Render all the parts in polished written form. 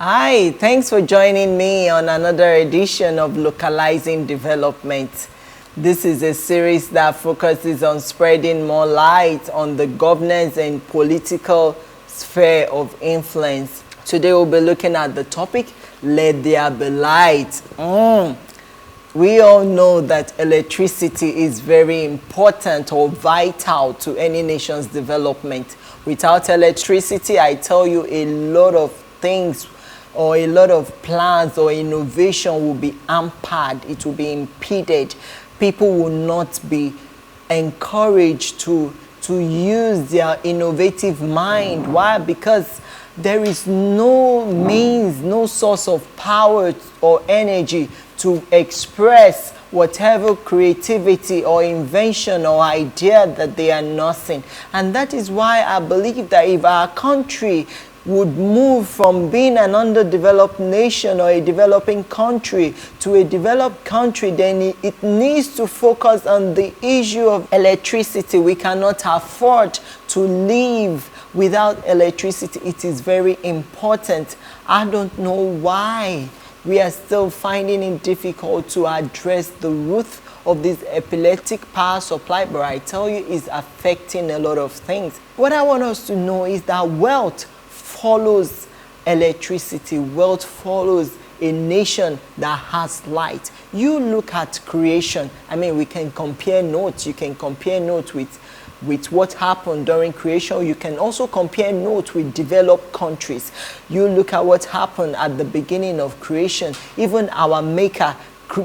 Hi, thanks for joining me on another edition of Localizing Development. This is a series that focuses on spreading more light on the governance and political sphere of influence. Today we'll be looking at the topic, Let There Be Light. We all know that electricity is very important or vital to any nation's development. Without electricity, I tell you, a lot of things or a lot of plans or innovation will be hampered, it will be impeded. People will not be encouraged to use their innovative mind. Why? Because there is no means, no source of power or energy to express whatever creativity or invention or idea that they are nursing. And that is why I believe that if our country would move from being an underdeveloped nation or a developing country to a developed country, then it needs to focus on the issue of electricity. We cannot afford to live without electricity. It is very important. I don't know why we are still finding it difficult to address the root of this epileptic power supply, but I tell you, it's affecting a lot of things. What I want us to know is that wealth follows electricity. Wealth follows a nation that has light. You look at creation. I mean, we can compare notes. You can compare notes with what happened during creation. You can also compare notes with developed countries. You look at what happened at the beginning of creation. Even our maker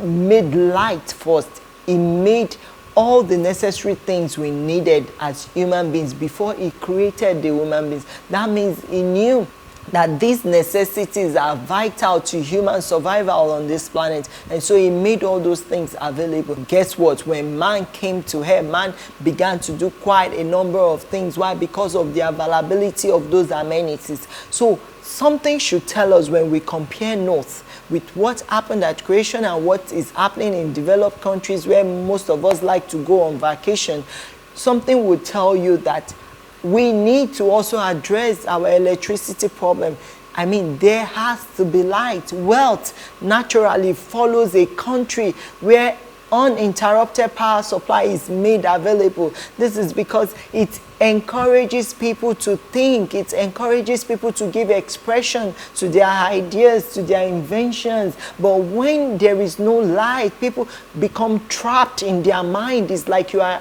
made light first. He made all the necessary things we needed as human beings before he created the human beings. That means he knew that these necessities are vital to human survival on this planet, and so he made all those things available. Guess what? When man came to earth, man began to do quite a number of things. Why? Because of the availability of those amenities. So something should tell us when we compare North with what happened at creation and what is happening in developed countries where most of us like to go on vacation. Something would tell you that we need to also address our electricity problem. I mean, there has to be light. Wealth naturally follows a country where uninterrupted power supply is made available. This is because it encourages people to think. It encourages people to give expression to their ideas, to their inventions. But when there is no light, people become trapped in their mind. It's like you are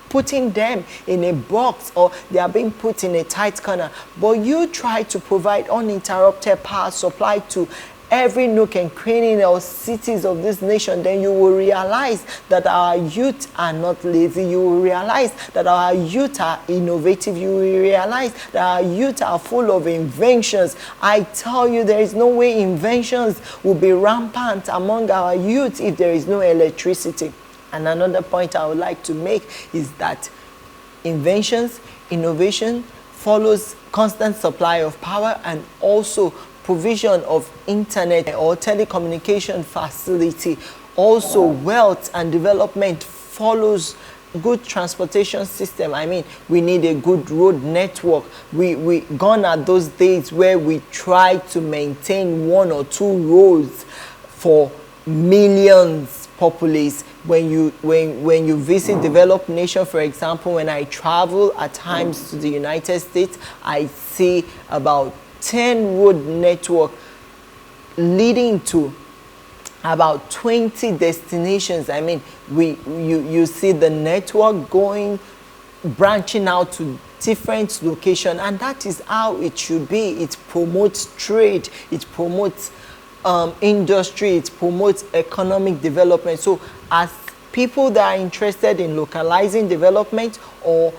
putting them in a box, or they are being put in a tight corner. But you try to provide uninterrupted power supply to every nook and cranny or cities of this nation, then you will realize that our youth are not lazy. You will realize that our youth are innovative. You will realize that our youth are full of inventions. I tell you, there is no way inventions will be rampant among our youth if there is no electricity. And another point I would like to make is that inventions, innovation follows constant supply of power and also provision of internet or telecommunication facility. Also, wealth and development follows good transportation system. I mean, we need a good road network. We gone are those days where we try to maintain 1 or 2 roads for millions populace. When you visit developed nation, for example, when I travel at times to the United States, I see about 10 road network leading to about 20 destinations. I mean, you see the network branching out to different locations, and that is how it should be. It promotes trade, it promotes industry, it promotes economic development. So as people that are interested in localizing development or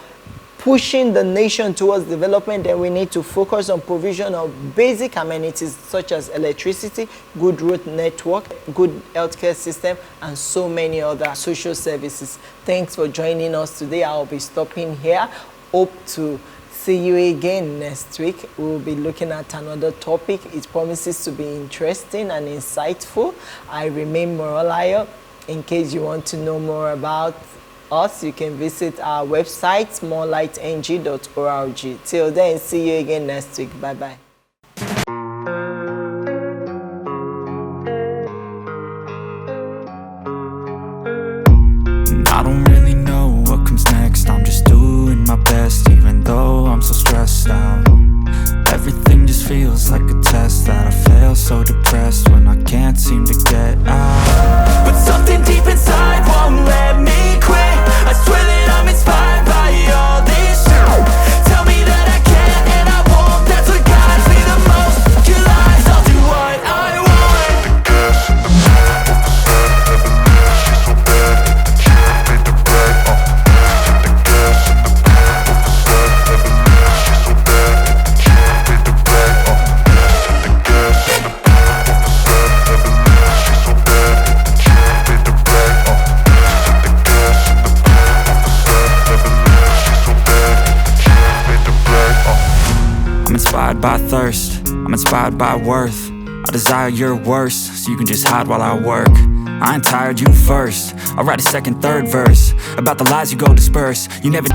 pushing the nation towards development, then we need to focus on provision of basic amenities such as electricity, good road network, good healthcare system, and so many other social services. Thanks for joining us today. I'll be stopping here. Hope to see you again next week. We'll be looking at another topic. It promises to be interesting and insightful. I remain Morlight. In case you want to know more about us, you can visit our website, morlightng.org. Till then, see you again next week. Bye-bye. stressed that I feel so depressed when I can't seem to get out. But something deep inside won't let me quit. I swear that I'm inspired by all this shit. Tell me that I can and I won't. That's what guides me the most. Your lies, I'll do what I want. The gas in the back of the sun, never leave. She's so bad that the chick made the right. The gas in the back of the sun, never leave. She's so bad that the chick made the right. The gas in the back of the sun, never leave. She's so bad that the chick made the right. The gas in the back of the sun, never leave. She's so bad that the chick made the right. I'm inspired by thirst, I'm inspired by worth. I desire your worst, so you can just hide while I work. I ain't tired, you first. I'll write a second, third verse about the lies you go disperse. You never